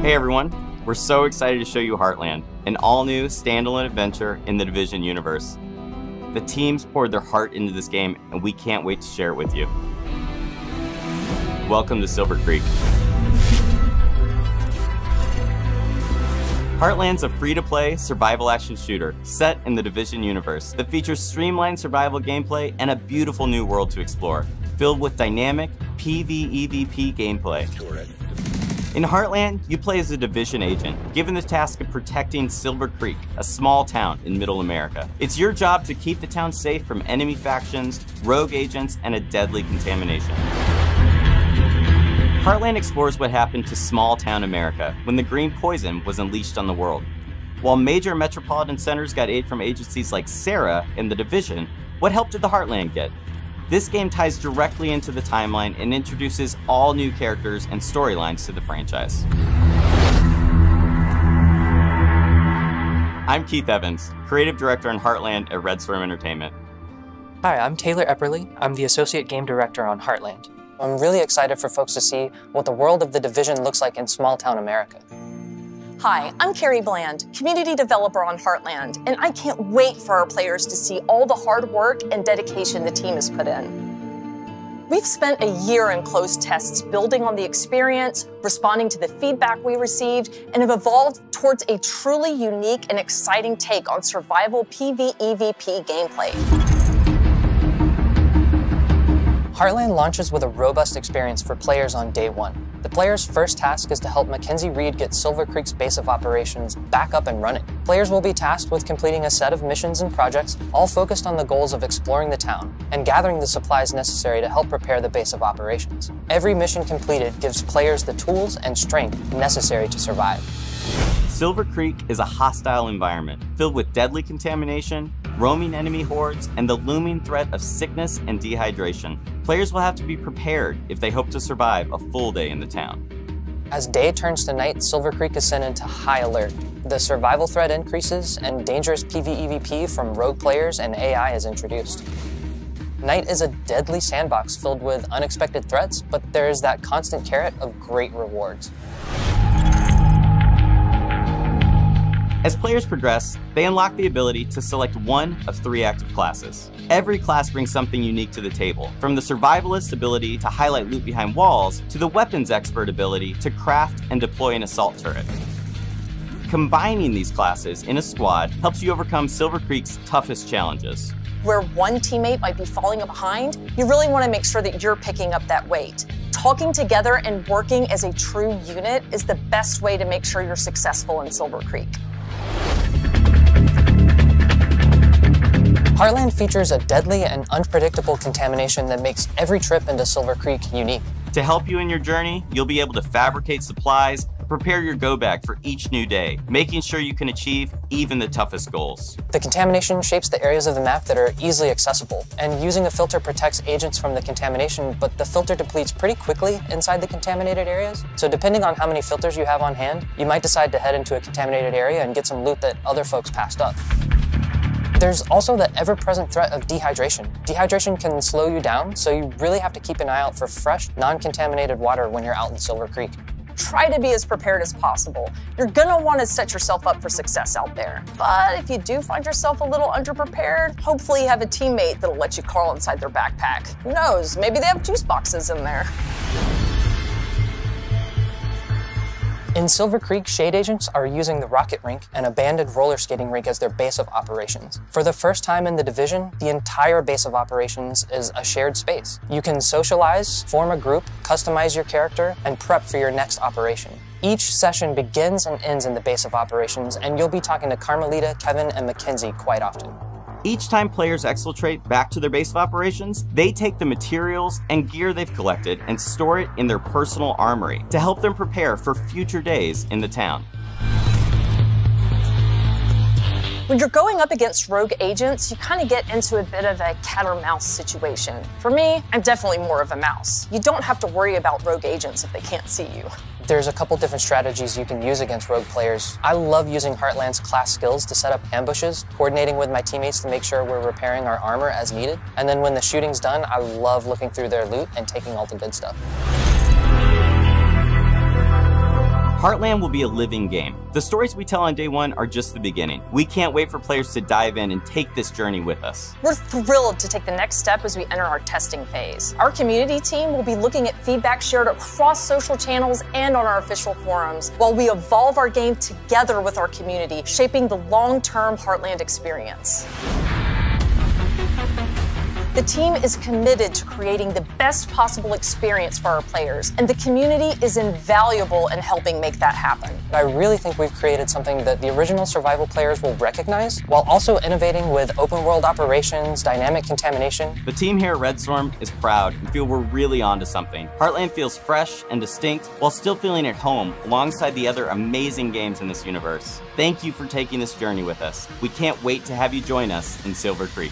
Hey everyone, we're so excited to show you Heartland, an all-new standalone adventure in the Division universe. The teams poured their heart into this game, and we can't wait to share it with you. Welcome to Silver Creek. Heartland's a free-to-play survival action shooter set in the Division universe that features streamlined survival gameplay and a beautiful new world to explore, filled with dynamic PvEvP gameplay. In Heartland, you play as a Division agent, given the task of protecting Silver Creek, a small town in Middle America. It's your job to keep the town safe from enemy factions, rogue agents, and a deadly contamination. Heartland explores what happened to small town America when the green poison was unleashed on the world. While major metropolitan centers got aid from agencies like SARA and the Division, what help did the Heartland get? This game ties directly into the timeline and introduces all new characters and storylines to the franchise. I'm Keith Evans, Creative Director on Heartland at Red Storm Entertainment. Hi, I'm Taylor Epperly. I'm the Associate Game Director on Heartland. I'm really excited for folks to see what the world of the Division looks like in small-town America. Hi, I'm Carrie Bland, Community Developer on Heartland, and I can't wait for our players to see all the hard work and dedication the team has put in. We've spent a year in closed tests building on the experience, responding to the feedback we received, and have evolved towards a truly unique and exciting take on survival PvEvP gameplay. Heartland launches with a robust experience for players on day one. The player's first task is to help Mackenzie Reed get Silver Creek's base of operations back up and running. Players will be tasked with completing a set of missions and projects, all focused on the goals of exploring the town and gathering the supplies necessary to help prepare the base of operations. Every mission completed gives players the tools and strength necessary to survive. Silver Creek is a hostile environment filled with deadly contamination, roaming enemy hordes, and the looming threat of sickness and dehydration. Players will have to be prepared if they hope to survive a full day in the town. As day turns to night, Silver Creek is sent into high alert. The survival threat increases, and dangerous PvEvP from rogue players and AI is introduced. Night is a deadly sandbox filled with unexpected threats, but there is that constant carrot of great rewards. As players progress, they unlock the ability to select one of 3 active classes. Every class brings something unique to the table, from the survivalist ability to highlight loot behind walls, to the weapons expert ability to craft and deploy an assault turret. Combining these classes in a squad helps you overcome Silver Creek's toughest challenges. Where one teammate might be falling behind, you really want to make sure that you're picking up that weight. Talking together and working as a true unit is the best way to make sure you're successful in Silver Creek. Heartland features a deadly and unpredictable contamination that makes every trip into Silver Creek unique. To help you in your journey, you'll be able to fabricate supplies, prepare your go-bag for each new day, making sure you can achieve even the toughest goals. The contamination shapes the areas of the map that are easily accessible, and using a filter protects agents from the contamination, but the filter depletes pretty quickly inside the contaminated areas. So depending on how many filters you have on hand, you might decide to head into a contaminated area and get some loot that other folks passed up. There's also the ever-present threat of dehydration. Dehydration can slow you down, so you really have to keep an eye out for fresh, non-contaminated water when you're out in Silver Creek. Try to be as prepared as possible. You're gonna want to set yourself up for success out there. But if you do find yourself a little underprepared, hopefully you have a teammate that'll let you crawl inside their backpack. Who knows, maybe they have juice boxes in there. In Silver Creek, shade agents are using the rocket rink and abandoned roller skating rink as their base of operations. For the first time in the Division, the entire base of operations is a shared space. You can socialize, form a group, customize your character, and prep for your next operation. Each session begins and ends in the base of operations, and you'll be talking to Carmelita, Kevin, and Mackenzie quite often. Each time players exfiltrate back to their base of operations, they take the materials and gear they've collected and store it in their personal armory to help them prepare for future days in the town. When you're going up against rogue agents, you kind of get into a bit of a cat or mouse situation. For me, I'm definitely more of a mouse. You don't have to worry about rogue agents if they can't see you. There's a couple different strategies you can use against rogue players. I love using Heartland's class skills to set up ambushes, coordinating with my teammates to make sure we're repairing our armor as needed. And then when the shooting's done, I love looking through their loot and taking all the good stuff. Heartland will be a living game. The stories we tell on day one are just the beginning. We can't wait for players to dive in and take this journey with us. We're thrilled to take the next step as we enter our testing phase. Our community team will be looking at feedback shared across social channels and on our official forums, while we evolve our game together with our community, shaping the long-term Heartland experience. The team is committed to creating the best possible experience for our players, and the community is invaluable in helping make that happen. I really think we've created something that the original survival players will recognize, while also innovating with open world operations, dynamic contamination. The team here at Red Storm is proud and feel we're really onto something. Heartland feels fresh and distinct while still feeling at home alongside the other amazing games in this universe. Thank you for taking this journey with us. We can't wait to have you join us in Silver Creek.